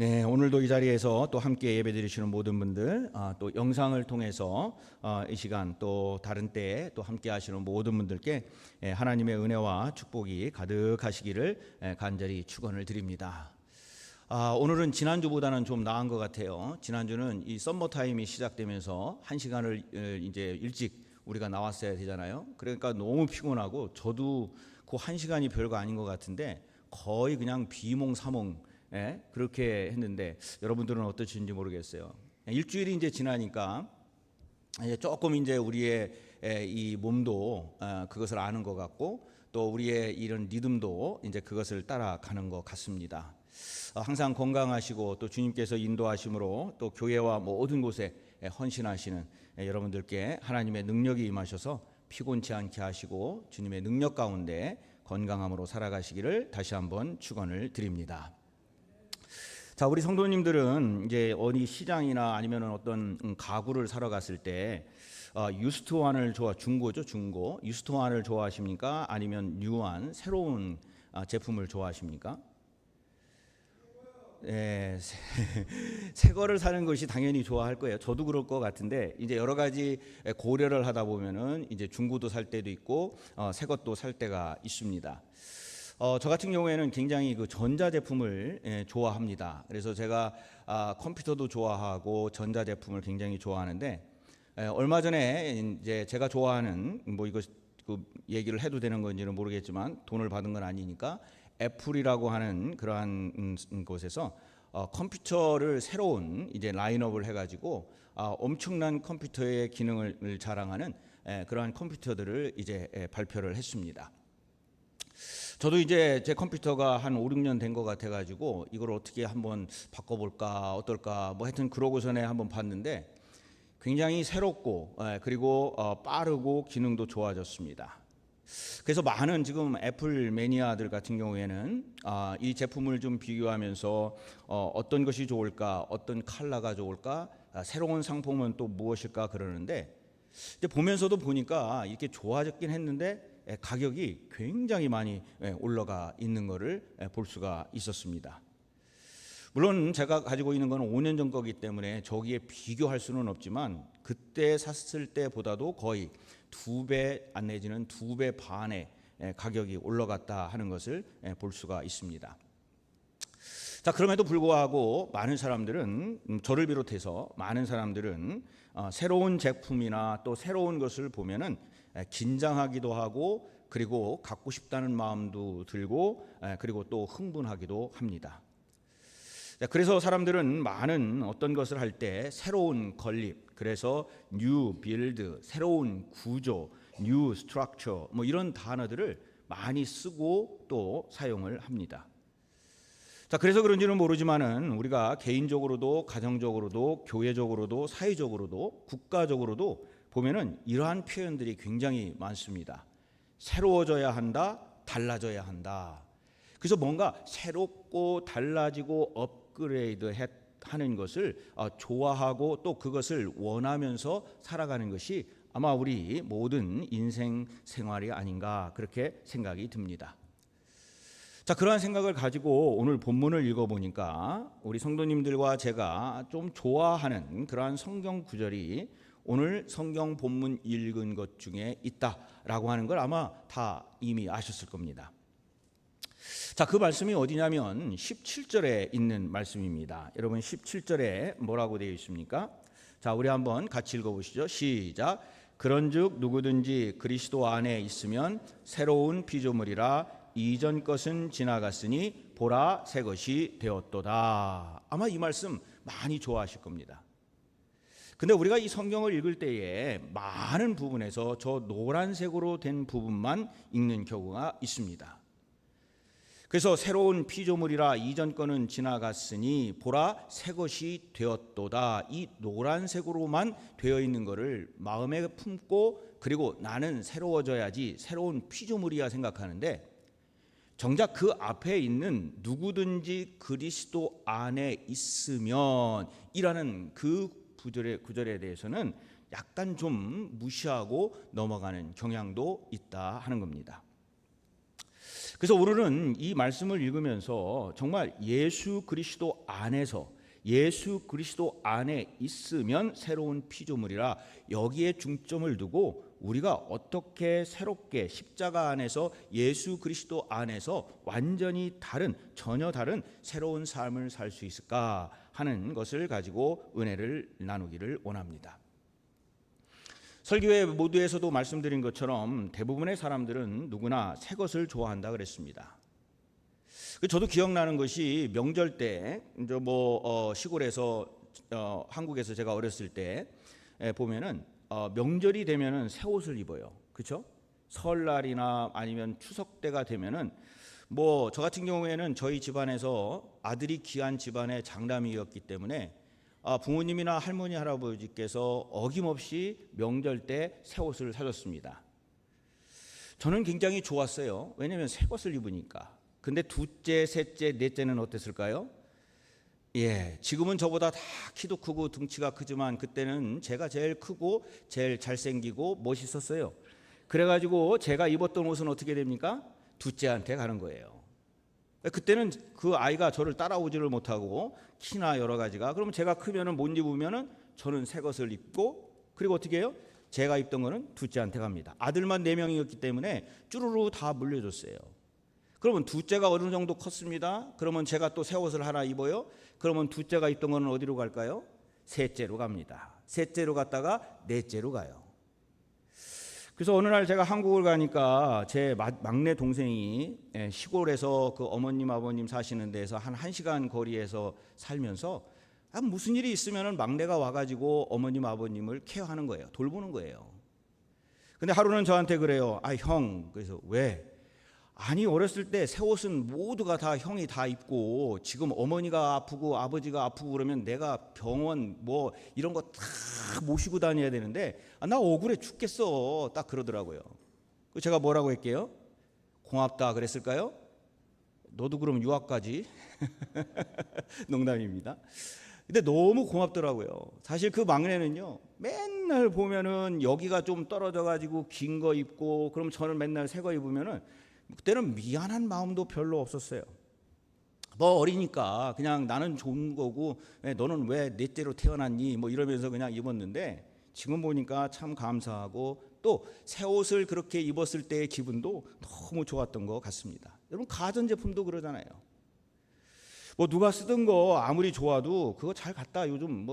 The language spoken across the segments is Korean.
네, 오늘도 이 자리에서 또 함께 예배드리시는 모든 분들, 또 영상을 통해서 이 시간 또 다른 때에 또 함께 하시는 모든 분들께 하나님의 은혜와 축복이 가득하시기를 간절히 축원을 드립니다. 오늘은 지난주보다는 좀 나은 것 같아요. 지난주는 이 썸머 타임이 시작되면서 한 시간을 이제 일찍 우리가 나왔어야 되잖아요. 그러니까 너무 피곤하고 저도 그 한 시간이 별거 아닌 것 같은데 거의 그냥 비몽사몽 그렇게 했는데 여러분들은 어떠신지 모르겠어요. 일주일이 이제 지나니까 조금 이제 우리의 이 몸도 그것을 아는 것 같고 또 우리의 이런 리듬도 이제 그것을 따라가는 것 같습니다. 항상 건강하시고 또 주님께서 인도하심으로 또 교회와 모든 곳에 헌신하시는 여러분들께 하나님의 능력이 임하셔서 피곤치 않게 하시고 주님의 능력 가운데 건강함으로 살아가시기를 다시 한번 축원을 드립니다. 자, 우리 성도님들은 이제 어디 시장이나 아니면 어떤 가구를 사러 갔을 때 유스트환을 중고죠, 중고. 유스트환을 좋아하십니까? 아니면 뉴한 새로운 제품을 좋아하십니까? 네, 새 거를 사는 것이 당연히 좋아할 거예요. 저도 그럴 것 같은데 이제 여러 가지 고려를 하다 보면은 이제 중고도 살 때도 있고 새 것도 살 때가 있습니다. 저 같은 경우에는 굉장히 그 전자제품을 좋아합니다. 그래서 제가 컴퓨터도 좋아하고 전자제품을 굉장히 좋아하는데 얼마 전에 이제 제가 좋아하는 뭐 이거 그 얘기를 해도 되는 건지는 모르겠지만 돈을 받은 건 아니니까 애플이라고 하는 그러한 곳에서 컴퓨터를 새로운 이제 라인업을 해가지고 엄청난 컴퓨터의 기능을 자랑하는 그러한 컴퓨터들을 이제 발표를 했습니다. 저도 이제 제 컴퓨터가 한 5, 6년 된 것 같아가지고 이걸 어떻게 한번 바꿔볼까 어떨까 뭐 하여튼 그러고서는 한번 봤는데 굉장히 새롭고 그리고 빠르고 기능도 좋아졌습니다. 그래서 많은 지금 애플 매니아들 같은 경우에는 이 제품을 좀 비교하면서 어떤 것이 좋을까, 어떤 컬러가 좋을까, 새로운 상품은 또 무엇일까 그러는데 이제 보면서도 보니까 이렇게 좋아졌긴 했는데 가격이 굉장히 많이 올라가 있는 것을 볼 수가 있었습니다. 물론 제가 가지고 있는 건 5년 전 거기 때문에 저기에 비교할 수는 없지만 그때 샀을 때보다도 거의 2배 안 내지는 2배 반의 가격이 올라갔다 하는 것을 볼 수가 있습니다. 자, 그럼에도 불구하고 많은 사람들은 저를 비롯해서 많은 사람들은 새로운 제품이나 또 새로운 것을 보면은 긴장하기도 하고 그리고 갖고 싶다는 마음도 들고 그리고 또 흥분하기도 합니다. 그래서 사람들은 많은 어떤 것을 할 때 새로운 건립, 그래서 new build, 새로운 구조, new structure 뭐 이런 단어들을 많이 쓰고 또 사용을 합니다. 자, 그래서 그런지는 모르지만은 우리가 개인적으로도 가정적으로도 교회적으로도 사회적으로도 국가적으로도 보면은 이러한 표현들이 굉장히 많습니다. 새로워져야 한다, 달라져야 한다. 그래서 뭔가 새롭고 달라지고 업그레이드 하는 것을 좋아하고 또 그것을 원하면서 살아가는 것이 아마 우리 모든 인생 생활이 아닌가 그렇게 생각이 듭니다. 자, 그러한 생각을 가지고 오늘 본문을 읽어보니까 우리 성도님들과 제가 좀 좋아하는 그러한 성경 구절이 오늘 성경 본문 읽은 것 중에 있다라고 하는 걸 아마 다 이미 아셨을 겁니다. 자, 그 말씀이 어디냐면 17절에 있는 말씀입니다. 여러분 17절에 뭐라고 되어 있습니까? 자, 우리 한번 같이 읽어보시죠. 시작. 그런즉 누구든지 그리스도 안에 있으면 새로운 피조물이라 이전 것은 지나갔으니 보라 새 것이 되었도다. 아마 이 말씀 많이 좋아하실 겁니다. 근데 우리가 이 성경을 읽을 때에 많은 부분에서 저 노란색으로 된 부분만 읽는 경우가 있습니다. 그래서 새로운 피조물이라 이전 거는 지나갔으니 보라 새 것이 되었도다. 이 노란색으로만 되어 있는 것을 마음에 품고 그리고 나는 새로워져야지 새로운 피조물이야 생각하는데 정작 그 앞에 있는 누구든지 그리스도 안에 있으면 이라는 그 구절에 대해서는 약간 좀 무시하고 넘어가는 경향도 있다 하는 겁니다. 그래서 오늘은 이 말씀을 읽으면서 정말 예수 그리스도 안에 있으면 새로운 피조물이라 여기에 중점을 두고 우리가 어떻게 새롭게 십자가 안에서 예수 그리스도 안에서 완전히 다른, 전혀 다른 새로운 삶을 살 수 있을까 하는 것을 가지고 은혜를 나누기를 원합니다. 설교회 모두에서도 말씀드린 것처럼 대부분의 사람들은 누구나 새 것을 좋아한다 그랬습니다. 저도 기억나는 것이 명절 때 시골에서 한국에서 제가 어렸을 때 보면은 명절이 되면은 새 옷을 입어요. 그렇죠? 설날이나 아니면 추석 때가 되면은 저 같은 경우에는 저희 집안에서 아들이 귀한 집안의 장남이었기 때문에 부모님이나 할머니 할아버지께서 어김없이 명절 때 새 옷을 사줬습니다. 저는 굉장히 좋았어요. 왜냐하면 새 것을 입으니까. 근데 둘째, 셋째, 넷째는 어땠을까요? 지금은 저보다 다 키도 크고 등치가 크지만 그때는 제가 제일 크고 제일 잘생기고 멋있었어요. 그래가지고 제가 입었던 옷은 어떻게 됩니까? 둘째한테 가는 거예요. 그때는 그 아이가 저를 따라오지를 못하고 키나 여러 가지가, 그러면 제가 크면은 못 입으면은 저는 새 것을 입고, 그리고 어떻게 해요? 제가 입던 거는 둘째한테 갑니다. 아들만 4명이었기 때문에 쭈루루 다 물려줬어요. 그러면 둘째가 어느 정도 컸습니다. 그러면 제가 또 새 옷을 하나 입어요. 그러면 둘째가 입던 거는 어디로 갈까요? 셋째로 갑니다. 셋째로 갔다가 넷째로 가요. 그래서 어느 날 제가 한국을 가니까 제 막내 동생이 시골에서 그 어머님 아버님 사시는 데에서 한 1시간 거리에서 살면서 무슨 일이 있으면 막내가 와가지고 어머님 아버님을 케어하는 거예요. 돌보는 거예요. 근데 하루는 저한테 그래요. 형, 그래서 왜? 아니, 어렸을 때 새 옷은 모두가 다 형이 다 입고 지금 어머니가 아프고 아버지가 아프고 그러면 내가 병원 이런 거 다 모시고 다녀야 되는데 나 억울해 죽겠어. 딱 그러더라고요. 제가 뭐라고 할게요? 고맙다 그랬을까요? 너도 그럼 유학 가지? 농담입니다. 근데 너무 고맙더라고요. 사실 그 막내는요, 맨날 보면은 여기가 좀 떨어져 가지고 긴 거 입고, 그럼 저는 맨날 새 거 입으면은 그때는 미안한 마음도 별로 없었어요. 어리니까 그냥 나는 좋은 거고 너는 왜 넷째로 태어났니 이러면서 그냥 입었는데, 지금 보니까 참 감사하고 또 새 옷을 그렇게 입었을 때의 기분도 너무 좋았던 것 같습니다. 여러분, 가전제품도 그러잖아요. 누가 쓰던 거 아무리 좋아도 그거 잘 갖다 요즘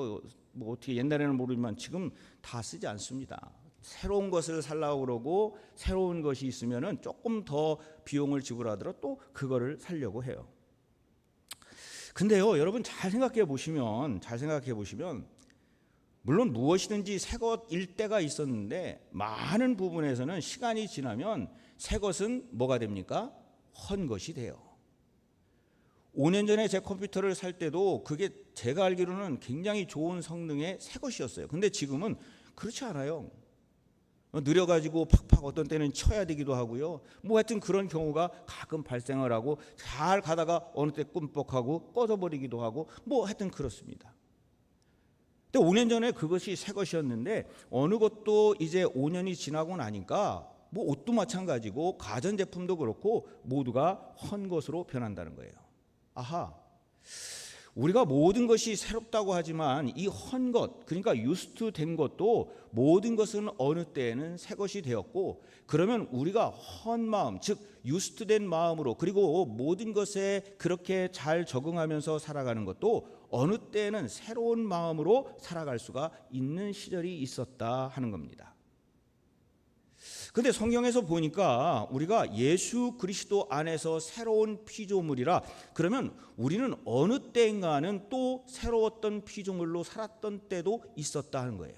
어떻게 옛날에는 모르지만 지금 다 쓰지 않습니다. 새로운 것을 살라고 그러고 새로운 것이 있으면은 조금 더 비용을 지불하더라도 또 그거를 살려고 해요. 근데요, 여러분 잘 생각해 보시면 물론 무엇이든지 새 것일 때가 있었는데 많은 부분에서는 시간이 지나면 새 것은 뭐가 됩니까? 헌 것이 돼요. 5년 전에 제 컴퓨터를 살 때도 그게 제가 알기로는 굉장히 좋은 성능의 새 것이었어요. 근데 지금은 그렇지 않아요. 느려가지고 팍팍 어떤 때는 쳐야 되기도 하고요. 하여튼 그런 경우가 가끔 발생을 하고 잘 가다가 어느 때 끔뻑하고 꺼져버리기도 하고 하여튼 그렇습니다. 근데 5년 전에 그것이 새 것이었는데 어느 것도 이제 5년이 지나고 나니까 옷도 마찬가지고 가전제품도 그렇고 모두가 헌 것으로 변한다는 거예요. 아하, 우리가 모든 것이 새롭다고 하지만 이 헌 것, 그러니까 유스트 된 것도 모든 것은 어느 때에는 새 것이 되었고, 그러면 우리가 헌 마음, 즉 유스트 된 마음으로, 그리고 모든 것에 그렇게 잘 적응하면서 살아가는 것도 어느 때에는 새로운 마음으로 살아갈 수가 있는 시절이 있었다 하는 겁니다. 근데 성경에서 보니까 우리가 예수 그리스도 안에서 새로운 피조물이라, 그러면 우리는 어느 때인가는 또 새로웠던 피조물로 살았던 때도 있었다 하는 거예요.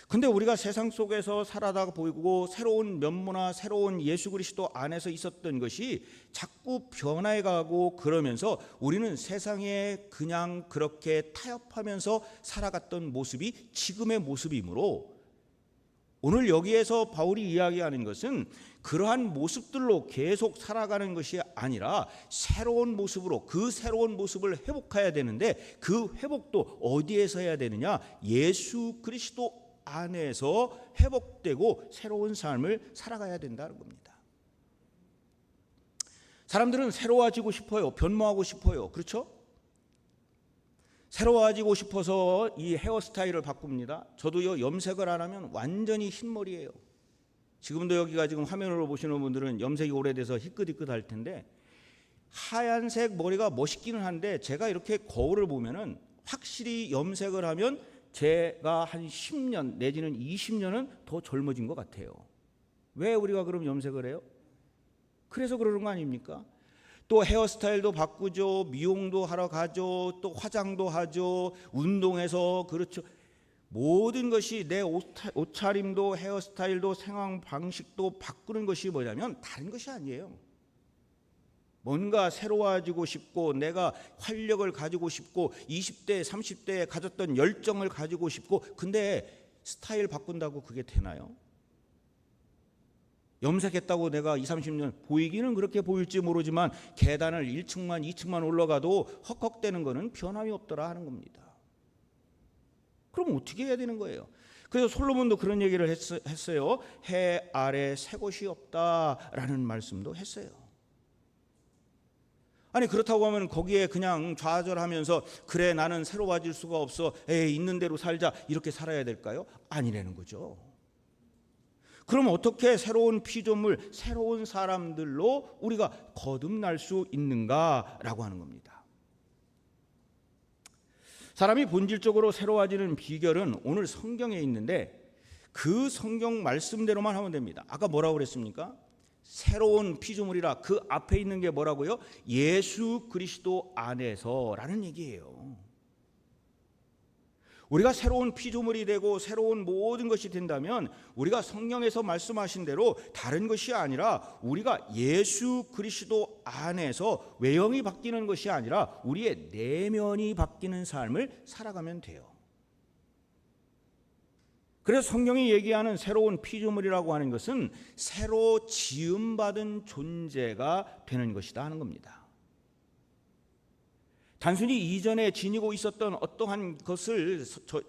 근데 우리가 세상 속에서 살아다 보이고 새로운 면모나 새로운 예수 그리스도 안에서 있었던 것이 자꾸 변해가고, 그러면서 우리는 세상에 그냥 그렇게 타협하면서 살아갔던 모습이 지금의 모습이므로, 오늘 여기에서 바울이 이야기하는 것은 그러한 모습들로 계속 살아가는 것이 아니라 새로운 모습으로, 그 새로운 모습을 회복해야 되는데 그 회복도 어디에서 해야 되느냐? 예수 그리스도 안에서 회복되고 새로운 삶을 살아가야 된다는 겁니다. 사람들은 새로워지고 싶어요. 변모하고 싶어요. 그렇죠? 새로워지고 싶어서 이 헤어스타일을 바꿉니다. 저도요, 염색을 안 하면 완전히 흰머리예요. 지금도 여기가 지금 화면으로 보시는 분들은 염색이 오래돼서 희끗희끗할 텐데 하얀색 머리가 멋있기는 한데 제가 이렇게 거울을 보면은 확실히 염색을 하면 제가 한 10년 내지는 20년은 더 젊어진 것 같아요. 왜 우리가 그럼 염색을 해요? 그래서 그러는 거 아닙니까? 또 헤어스타일도 바꾸죠. 미용도 하러 가죠. 또 화장도 하죠. 운동해서 그렇죠. 모든 것이 내 옷차림도 헤어스타일도 생활 방식도 바꾸는 것이 뭐냐면 다른 것이 아니에요. 뭔가 새로워지고 싶고 내가 활력을 가지고 싶고 20대 30대에 가졌던 열정을 가지고 싶고 근데 스타일 바꾼다고 그게 되나요? 염색했다고 내가 20, 30년 보이기는 그렇게 보일지 모르지만 계단을 1층만 2층만 올라가도 헉헉대는 거는 변함이 없더라 하는 겁니다. 그럼 어떻게 해야 되는 거예요? 그래서 솔로몬도 그런 얘기를 했어요. 해 아래 새 곳이 없다라는 말씀도 했어요. 아니 그렇다고 하면 거기에 그냥 좌절하면서 그래 나는 새로워질 수가 없어 에이 있는 대로 살자 이렇게 살아야 될까요? 아니라는 거죠. 그럼 어떻게 새로운 피조물, 새로운 사람들로 우리가 거듭날 수 있는가라고 하는 겁니다. 사람이 본질적으로 새로워지는 비결은 오늘 성경에 있는데 그 성경 말씀대로만 하면 됩니다. 아까 뭐라고 그랬습니까? 새로운 피조물이라 그 앞에 있는 게 뭐라고요? 예수 그리스도 안에서라는 얘기예요. 우리가 새로운 피조물이 되고 새로운 모든 것이 된다면 우리가 성경에서 말씀하신 대로 다른 것이 아니라 우리가 예수 그리스도 안에서 외형이 바뀌는 것이 아니라 우리의 내면이 바뀌는 삶을 살아가면 돼요. 그래서 성경이 얘기하는 새로운 피조물이라고 하는 것은 새로 지음받은 존재가 되는 것이다 하는 겁니다. 단순히 이전에 지니고 있었던 어떠한 것을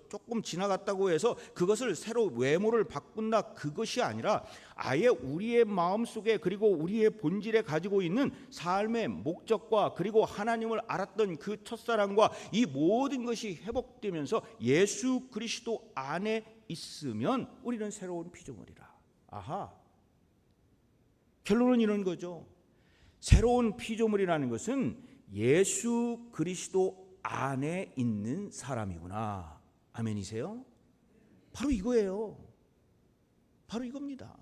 조금 지나갔다고 해서 그것을 새로 외모를 바꾼다 그것이 아니라 아예 우리의 마음속에 그리고 우리의 본질에 가지고 있는 삶의 목적과 그리고 하나님을 알았던 그 첫사랑과 이 모든 것이 회복되면서 예수 그리스도 안에 있으면 우리는 새로운 피조물이라. 아하. 결론은 이런 거죠. 새로운 피조물이라는 것은 예수 그리스도 안에 있는 사람이구나. 아멘이세요? 바로 이거예요. 바로 이겁니다.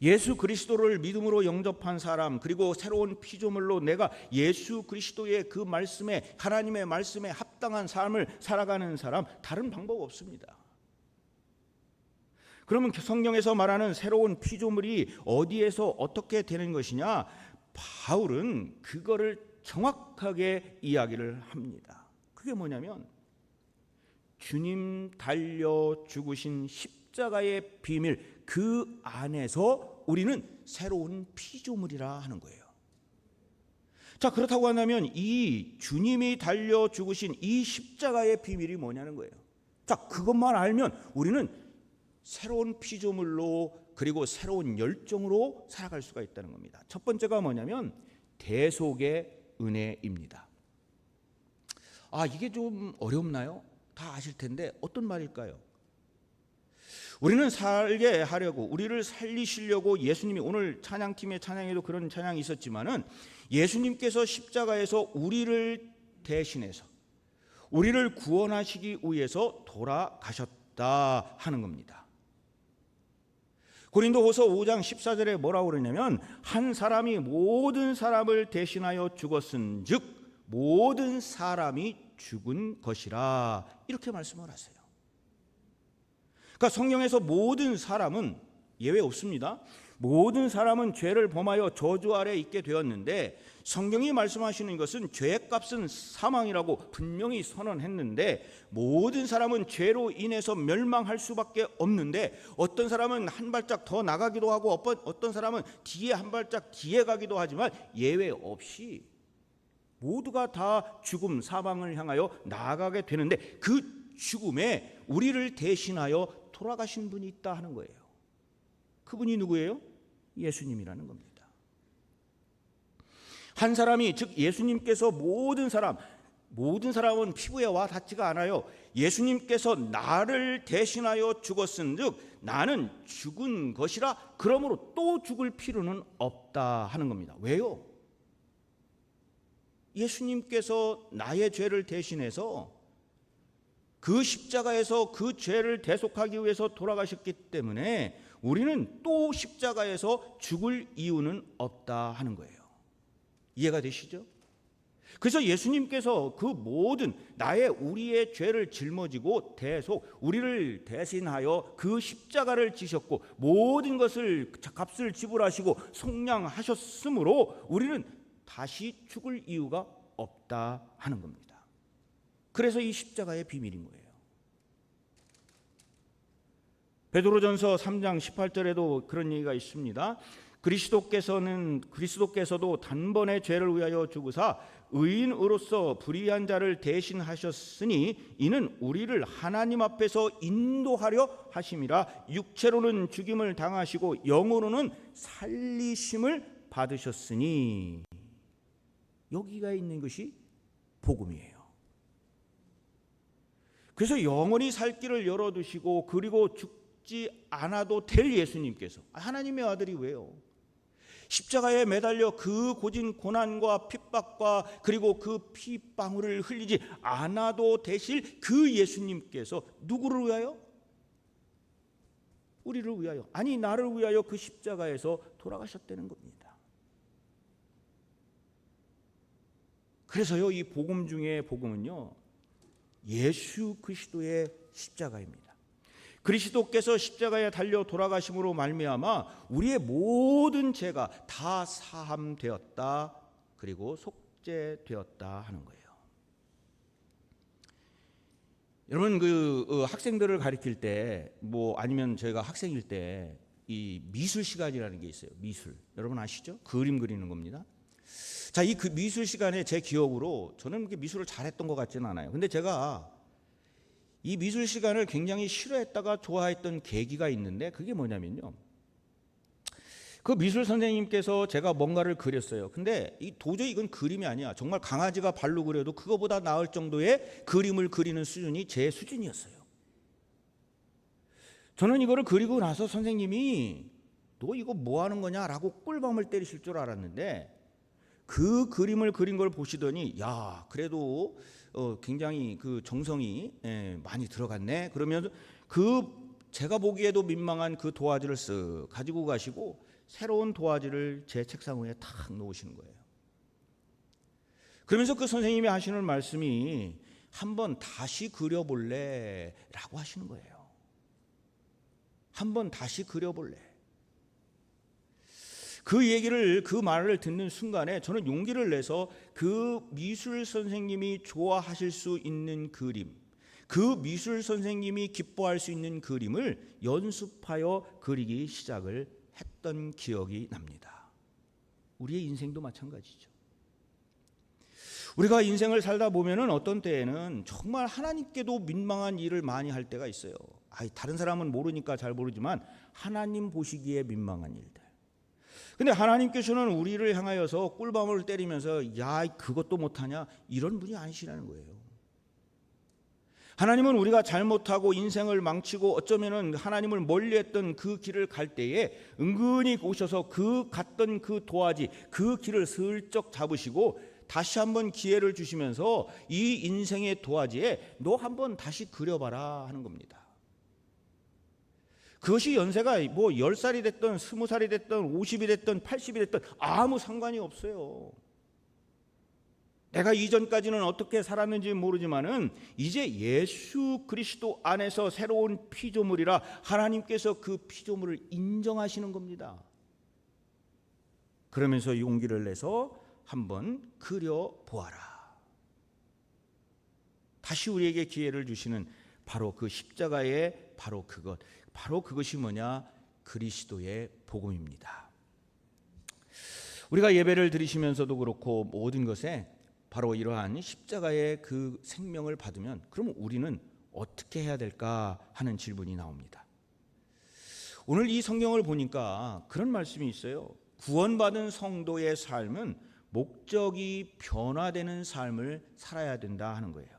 예수 그리스도를 믿음으로 영접한 사람 그리고 새로운 피조물로 내가 예수 그리스도의 그 말씀에 하나님의 말씀에 합당한 삶을 살아가는 사람 다른 방법 없습니다. 그러면 성경에서 말하는 새로운 피조물이 어디에서 어떻게 되는 것이냐? 바울은 그거를 정확하게 이야기를 합니다. 그게 뭐냐면 주님 달려 죽으신 십자가의 비밀 그 안에서 우리는 새로운 피조물이라 하는 거예요. 자, 그렇다고 한다면 이 주님이 달려 죽으신 이 십자가의 비밀이 뭐냐는 거예요. 자, 그것만 알면 우리는 새로운 피조물로 그리고 새로운 열정으로 살아갈 수가 있다는 겁니다. 첫 번째가 뭐냐면 대속의 은혜입니다. 이게 좀 어렵나요? 다 아실 텐데 어떤 말일까요? 우리는 살게 하려고 우리를 살리시려고 예수님이 오늘 찬양팀의 찬양에도 그런 찬양이 있었지만은 예수님께서 십자가에서 우리를 대신해서 우리를 구원하시기 위해서 돌아가셨다 하는 겁니다. 고린도후서 5장 14절에 뭐라고 그러냐면 한 사람이 모든 사람을 대신하여 죽었은즉 모든 사람이 죽은 것이라 이렇게 말씀을 하세요. 그러니까 성경에서 모든 사람은 예외 없습니다. 모든 사람은 죄를 범하여 저주 아래 있게 되었는데 성경이 말씀하시는 것은 죄의 값은 사망이라고 분명히 선언했는데 모든 사람은 죄로 인해서 멸망할 수밖에 없는데 어떤 사람은 한 발짝 더 나가기도 하고 어떤 사람은 뒤에 한 발짝 뒤에 가기도 하지만 예외 없이 모두가 다 죽음 사망을 향하여 나아가게 되는데 그 죽음에 우리를 대신하여 돌아가신 분이 있다 하는 거예요. 그분이 누구예요? 예수님이라는 겁니다. 한 사람이, 즉 예수님께서 모든 사람은 피부에 와 닿지가 않아요. 예수님께서 나를 대신하여 죽었은즉 나는 죽은 것이라, 그러므로 또 죽을 필요는 없다 하는 겁니다. 왜요? 예수님께서 나의 죄를 대신해서 그 십자가에서 그 죄를 대속하기 위해서 돌아가셨기 때문에 우리는 또 십자가에서 죽을 이유는 없다 하는 거예요. 이해가 되시죠? 그래서 예수님께서 그 모든 우리의 죄를 짊어지고 우리를 대신하여 그 십자가를 지셨고 모든 것을 값을 지불하시고 속량하셨으므로 우리는 다시 죽을 이유가 없다 하는 겁니다. 그래서 이 십자가의 비밀인 거예요. 베드로전서 3장 18절에도 그런 얘기가 있습니다. 그리스도께서도 단번에 죄를 위하여 죽으사 의인으로서 불의한 자를 대신하셨으니 이는 우리를 하나님 앞에서 인도하려 하심이라. 육체로는 죽임을 당하시고 영으로는 살리심을 받으셨으니. 여기가 있는 것이 복음이에요. 그래서 영원히 살 길을 열어두시고 그리고 죽지 않아도 될 예수님께서, 하나님의 아들이 왜요? 십자가에 매달려 그 고진 고난과 핍박과 그리고 그 피방울을 흘리지 않아도 되실 그 예수님께서 누구를 위하여? 우리를 위하여, 아니 나를 위하여 그 십자가에서 돌아가셨다는 겁니다. 그래서요, 이 복음 중에 복음은요, 예수 그리스도의 십자가입니다. 그리스도께서 십자가에 달려 돌아가심으로 말미암아 우리의 모든 죄가 다 사함되었다, 그리고 속죄되었다 하는 거예요. 여러분, 학생들을 가르칠 때, 아니면 저희가 학생일 때 이 미술 시간이라는 게 있어요. 미술, 여러분 아시죠? 그림 그리는 겁니다. 자, 이 미술 시간에 제 기억으로 저는 미술을 잘했던 것 같지는 않아요. 근데 제가 이 미술 시간을 굉장히 싫어했다가 좋아했던 계기가 있는데, 그게 뭐냐면요, 그 미술 선생님께서 제가 뭔가를 그렸어요. 근데 도저히 이건 그림이 아니야. 정말 강아지가 발로 그려도 그거보다 나을 정도의 그림을 그리는 수준이 제 수준이었어요. 저는 이거를 그리고 나서 선생님이 너 이거 뭐 하는 거냐라고 꿀밤을 때리실 줄 알았는데, 그 그림을 그린 걸 보시더니 야, 그래도 굉장히 그 정성이 많이 들어갔네. 그러면서 제가 보기에도 민망한 그 도화지를 쓱 가지고 가시고 새로운 도화지를 제 책상 위에 탁 놓으시는 거예요. 그러면서 그 선생님이 하시는 말씀이 한번 다시 그려볼래? 라고 하시는 거예요. 한번 다시 그려볼래? 그 말을 듣는 순간에 저는 용기를 내서 그 미술 선생님이 좋아하실 수 있는 그림, 그 미술 선생님이 기뻐할 수 있는 그림을 연습하여 그리기 시작을 했던 기억이 납니다. 우리의 인생도 마찬가지죠. 우리가 인생을 살다 보면은 어떤 때에는 정말 하나님께도 민망한 일을 많이 할 때가 있어요. 다른 사람은 모르니까 잘 모르지만 하나님 보시기에 민망한 일들. 근데 하나님께서는 우리를 향하여서 꿀밤을 때리면서 야, 그것도 못하냐, 이런 분이 아니시라는 거예요. 하나님은 우리가 잘못하고 인생을 망치고 어쩌면은 하나님을 멀리했던 그 길을 갈 때에 은근히 오셔서 갔던 그 도화지, 그 길을 슬쩍 잡으시고 다시 한번 기회를 주시면서 이 인생의 도화지에 너 한번 다시 그려봐라 하는 겁니다. 그것이 연세가 10살이 됐든 20살이 됐든 50이 됐든 80이 됐든 아무 상관이 없어요. 내가 이전까지는 어떻게 살았는지 모르지만은 이제 예수 그리스도 안에서 새로운 피조물이라 하나님께서 그 피조물을 인정하시는 겁니다. 그러면서 용기를 내서 한번 그려보아라. 다시 우리에게 기회를 주시는 바로 그 십자가의 바로 그것이 뭐냐? 그리스도의 복음입니다. 우리가 예배를 드리시면서도 그렇고 모든 것에 바로 이러한 십자가의 그 생명을 받으면 그러면 우리는 어떻게 해야 될까 하는 질문이 나옵니다. 오늘 이 성경을 보니까 그런 말씀이 있어요. 구원받은 성도의 삶은 목적이 변화되는 삶을 살아야 된다 하는 거예요.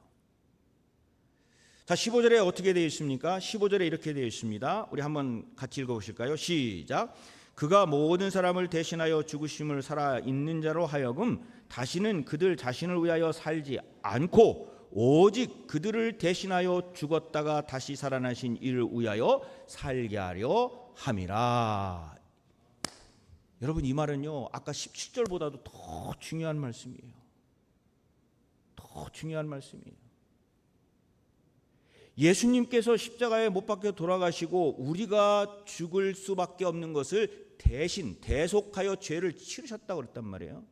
자, 15절에 어떻게 되어 있습니까? 15절에 이렇게 되어 있습니다. 우리 한번 같이 읽어보실까요? 시작. 그가 모든 사람을 대신하여 죽으심을 살아 있는 자로 하여금 다시는 그들 자신을 위하여 살지 않고 오직 그들을 대신하여 죽었다가 다시 살아나신 이를 위하여 살게 하려 함이라. 여러분, 이 말은요, 아까 17절보다도 더 중요한 말씀이에요. 더 중요한 말씀이에요. 예수님께서 십자가에 못 박혀 돌아가시고 우리가 죽을 수밖에 없는 것을 대신 대속하여 죄를 치르셨다고 그랬단 말이에요.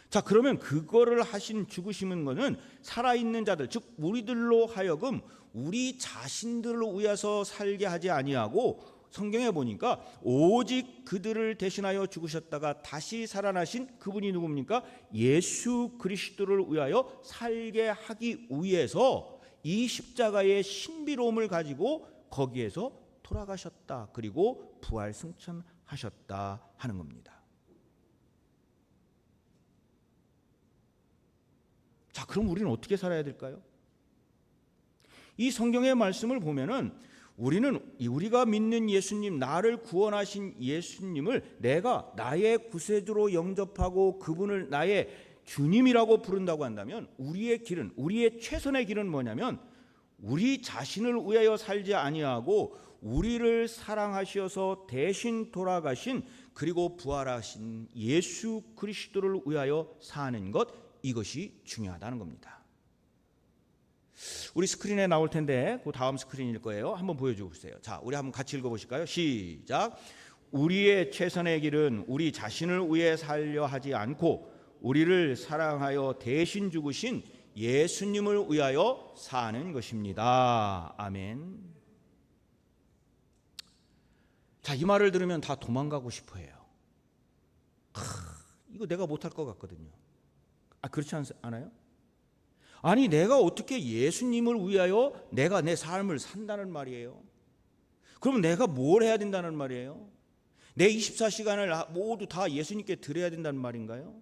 자, 그러면 그거를 하신 죽으시는 것은 살아있는 자들, 즉 우리들로 하여금 우리 자신들을 위해서 살게 하지 아니하고 성경에 보니까 오직 그들을 대신하여 죽으셨다가 다시 살아나신 그분이 누굽니까? 예수 그리스도를 위하여 살게 하기 위해서 이 십자가의 신비로움을 가지고 거기에서 돌아가셨다. 그리고 부활 승천하셨다 하는 겁니다. 자, 그럼 우리는 어떻게 살아야 될까요? 이 성경의 말씀을 보면은 우리가 믿는 예수님, 나를 구원하신 예수님을 내가 나의 구세주로 영접하고 그분을 나의 주님이라고 부른다고 한다면 우리의 길은, 우리의 최선의 길은 뭐냐면 우리 자신을 위하여 살지 아니하고 우리를 사랑하셔서 대신 돌아가신 그리고 부활하신 예수 그리스도를 위하여 사는 것, 이것이 중요하다는 겁니다. 우리 스크린에 나올 텐데 그 다음 스크린일 거예요. 한번 보여주고 보세요. 자, 우리 한번 같이 읽어보실까요? 시작. 우리의 최선의 길은 우리 자신을 위해 살려 하지 않고 우리를 사랑하여 대신 죽으신 예수님을 위하여 사는 것입니다. 아멘. 자, 이 말을 들으면 다 도망가고 싶어 해요. 이거 내가 못할 것 같거든요. 그렇지 않아요? 아니, 내가 어떻게 예수님을 위하여 내가 내 삶을 산다는 말이에요? 그럼 내가 뭘 해야 된다는 말이에요? 내 24시간을 모두 다 예수님께 드려야 된다는 말인가요?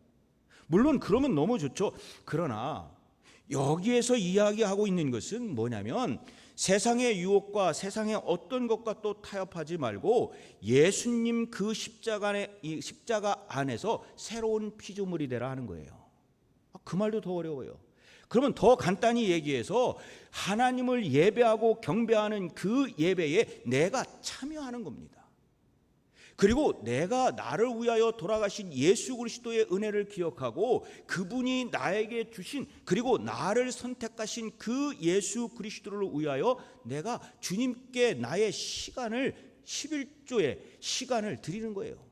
물론 그러면 너무 좋죠. 그러나 여기에서 이야기하고 있는 것은 뭐냐면 세상의 유혹과 세상의 어떤 것과 또 타협하지 말고 예수님 그 십자가 안에서 새로운 피조물이 되라 하는 거예요. 그 말도 더 어려워요. 그러면 더 간단히 얘기해서 하나님을 예배하고 경배하는 그 예배에 내가 참여하는 겁니다. 그리고 내가 나를 위하여 돌아가신 예수 그리스도의 은혜를 기억하고 그분이 나에게 주신 그리고 나를 선택하신 그 예수 그리스도를 위하여 내가 주님께 나의 시간을 11조의 시간을 드리는 거예요.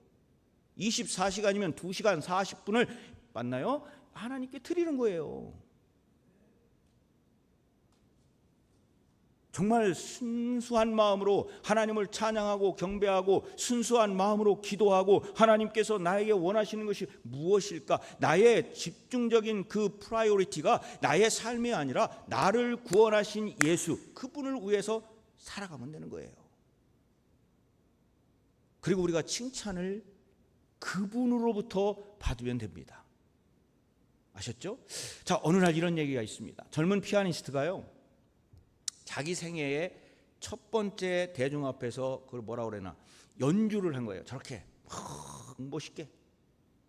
24시간이면 2시간 40분을 맞나요? 하나님께 드리는 거예요. 정말 순수한 마음으로 하나님을 찬양하고 경배하고 순수한 마음으로 기도하고 하나님께서 나에게 원하시는 것이 무엇일까? 나의 집중적인 그 프라이오리티가 나의 삶이 아니라 나를 구원하신 예수 그분을 위해서 살아가면 되는 거예요. 그리고 우리가 칭찬을 그분으로부터 받으면 됩니다. 아셨죠? 자, 어느 날 이런 얘기가 있습니다. 젊은 피아니스트가요, 자기 생애의 첫 번째 대중 앞에서 그걸 뭐라 그러나 연주를 한 거예요. 저렇게 멋있게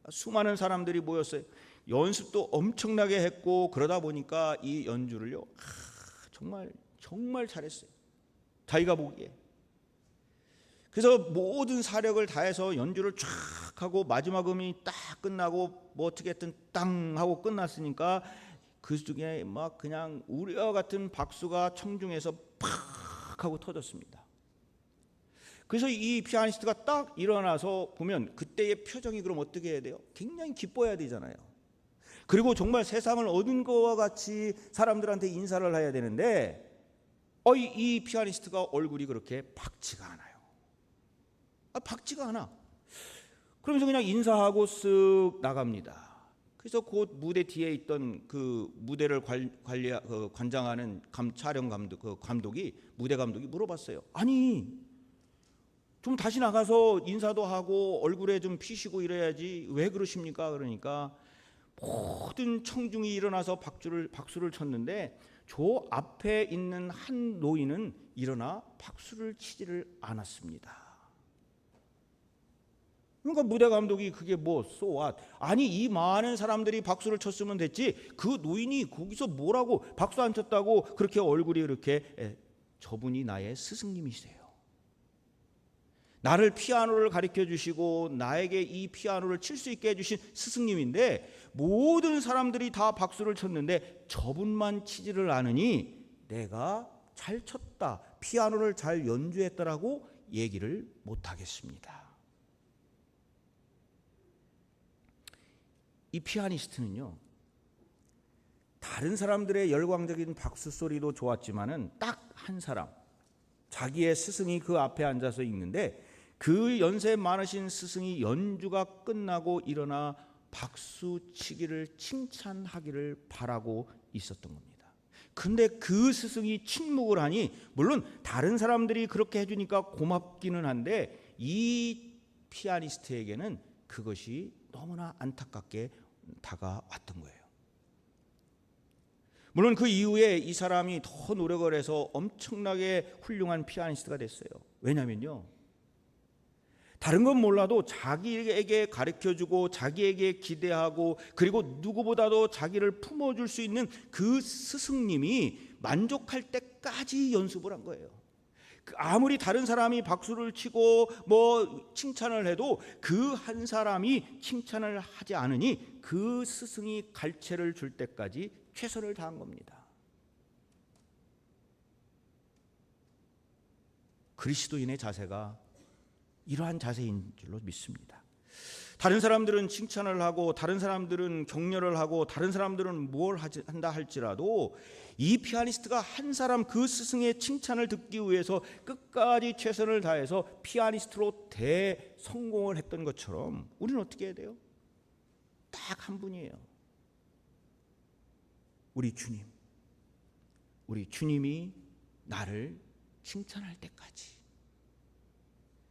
수많은 사람들이 모였어요. 연습도 엄청나게 했고 그러다 보니까 이 연주를요 정말 잘했어요. 자기가 보기에. 그래서 모든 사력을 다해서 연주를 쫙 하고 마지막 음이 딱 끝나고 뭐 어떻게든 땅 하고 끝났으니까 그 중에 막 그냥 우려 같은 박수가 청중에서 팍 하고 터졌습니다. 그래서 이 피아니스트가 딱 일어나서 보면 그때의 표정이 그럼 어떻게 해야 돼요? 굉장히 기뻐해야 되잖아요. 그리고 정말 세상을 얻은 것과 같이 사람들한테 인사를 해야 되는데 이 피아니스트가 얼굴이 그렇게 밝지가 않아요. 밝지가 않아. 그러면서 그냥 인사하고 쓱 나갑니다. 그래서 곧 무대 뒤에 있던 그 무대를 관장하는 촬영 감독, 감독이 무대 감독이 물어봤어요. 아니, 좀 다시 나가서 인사도 하고 얼굴에 좀 피시고 이래야지 왜 그러십니까? 그러니까 모든 청중이 일어나서 박수를 쳤는데 저 앞에 있는 한 노인은 일어나 박수를 치지를 않았습니다. 그러니까 무대 감독이 그게 뭐 so what? 아니 이 많은 사람들이 박수를 쳤으면 됐지 그 노인이 거기서 뭐라고 박수 안 쳤다고 그렇게 얼굴이 이렇게. 저분이 나의 스승님이세요. 나를 피아노를 가르쳐 주시고 나에게 이 피아노를 칠 수 있게 해주신 스승님인데 모든 사람들이 다 박수를 쳤는데 저분만 치지를 않으니 내가 잘 쳤다, 피아노를 잘 연주했다라고 얘기를 못하겠습니다. 이 피아니스트는요, 다른 사람들의 열광적인 박수 소리도 좋았지만은 딱 한 사람, 자기의 스승이 그 앞에 앉아서 있는데 그 연세 많으신 스승이 연주가 끝나고 일어나 박수치기를 칭찬하기를 바라고 있었던 겁니다. 근데 그 스승이 침묵을 하니 물론 다른 사람들이 그렇게 해주니까 고맙기는 한데 이 피아니스트에게는 그것이 너무나 안타깝게 다가왔던 거예요. 물론 그 이후에 이 사람이 더 노력을 해서 엄청나게 훌륭한 피아니스트가 됐어요. 왜냐면요, 다른 건 몰라도 자기에게 가르쳐주고 자기에게 기대하고 그리고 누구보다도 자기를 품어줄 수 있는 그 스승님이 만족할 때까지 연습을 한 거예요. 아무리 다른 사람이 박수를 치고 뭐 칭찬을 해도 그 한 사람이 칭찬을 하지 않으니 그 스승이 갈채를 줄 때까지 최선을 다한 겁니다. 그리스도인의 자세가 이러한 자세인 줄로 믿습니다. 다른 사람들은 칭찬을 하고 다른 사람들은 격려를 하고 다른 사람들은 뭘 한다 할지라도 이 피아니스트가 한 사람 그 스승의 칭찬을 듣기 위해서 끝까지 최선을 다해서 피아니스트로 대성공을 했던 것처럼 우리는 어떻게 해야 돼요? 딱 한 분이에요. 우리 주님. 우리 주님이 나를 칭찬할 때까지,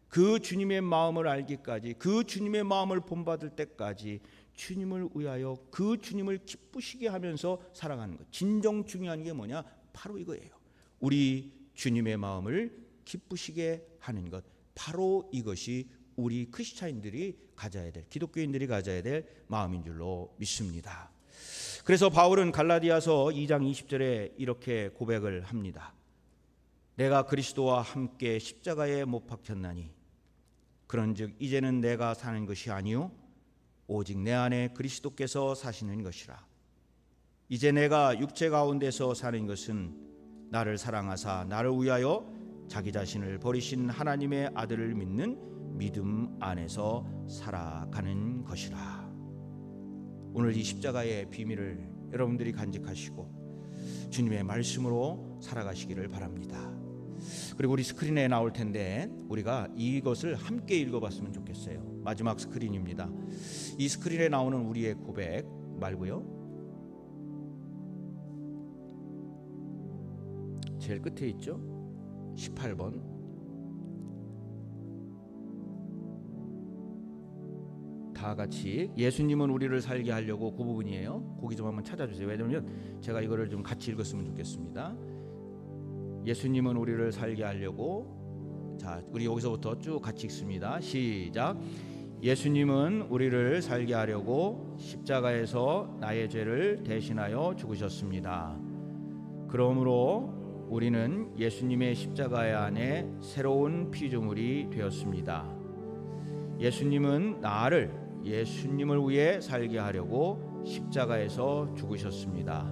그 주님의 마음을 알기까지, 그 주님의 마음을 본받을 때까지 주님을 위하여 그 주님을 기쁘시게 하면서 살아가는 것. 진정 중요한 게 뭐냐? 바로 이거예요. 우리 주님의 마음을 기쁘시게 하는 것. 바로 이것이 우리 크리스찬인들이 가져야 될, 기독교인들이 가져야 될 마음인 줄로 믿습니다. 그래서 바울은 갈라디아서 2장 20절에 이렇게 고백을 합니다. 내가 그리스도와 함께 십자가에 못 박혔나니 그런즉 이제는 내가 사는 것이 아니요 오직 내 안에 그리스도께서 사시는 것이라. 이제 내가 육체 가운데서 사는 것은 나를 사랑하사 나를 위하여 자기 자신을 버리신 하나님의 아들을 믿는 믿음 안에서 살아가는 것이라. 오늘 이 십자가의 비밀을 여러분들이 간직하시고 주님의 말씀으로 살아가시기를 바랍니다. 그리고 우리 스크린에 나올 텐데 우리가 이것을 함께 읽어봤으면 좋겠어요. 마지막 스크린입니다. 이 스크린에 나오는 우리의 고백 말고요, 제일 끝에 있죠? 18번. 다 같이 예수님은 우리를 살게 하려고, 그 부분이에요. 거기 좀 한번 찾아주세요. 왜냐하면 제가 이거를 좀 같이 읽었으면 좋겠습니다. 예수님은 우리를 살게 하려고. 자, 우리 여기서부터 쭉 같이 읽습니다. 시작. 예수님은 우리를 살게 하려고 십자가에서 나의 죄를 대신하여 죽으셨습니다. 그러므로 우리는 예수님의 십자가 안에 새로운 피조물이 되었습니다. 예수님은 나를 예수님을 위해 살게 하려고 십자가에서 죽으셨습니다.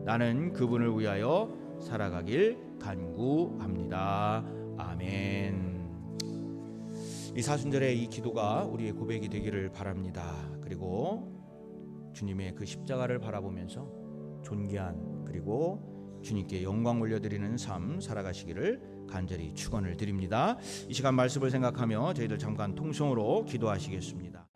나는 그분을 위하여 살아가길 간구합니다. 아멘. 이 사순절의 이 기도가 우리의 고백이 되기를 바랍니다. 그리고 주님의 그 십자가를 바라보면서 존귀한 그리고 주님께 영광 올려드리는 삶 살아가시기를 간절히 축원을 드립니다. 이 시간 말씀을 생각하며 저희들 잠깐 통성으로 기도하시겠습니다.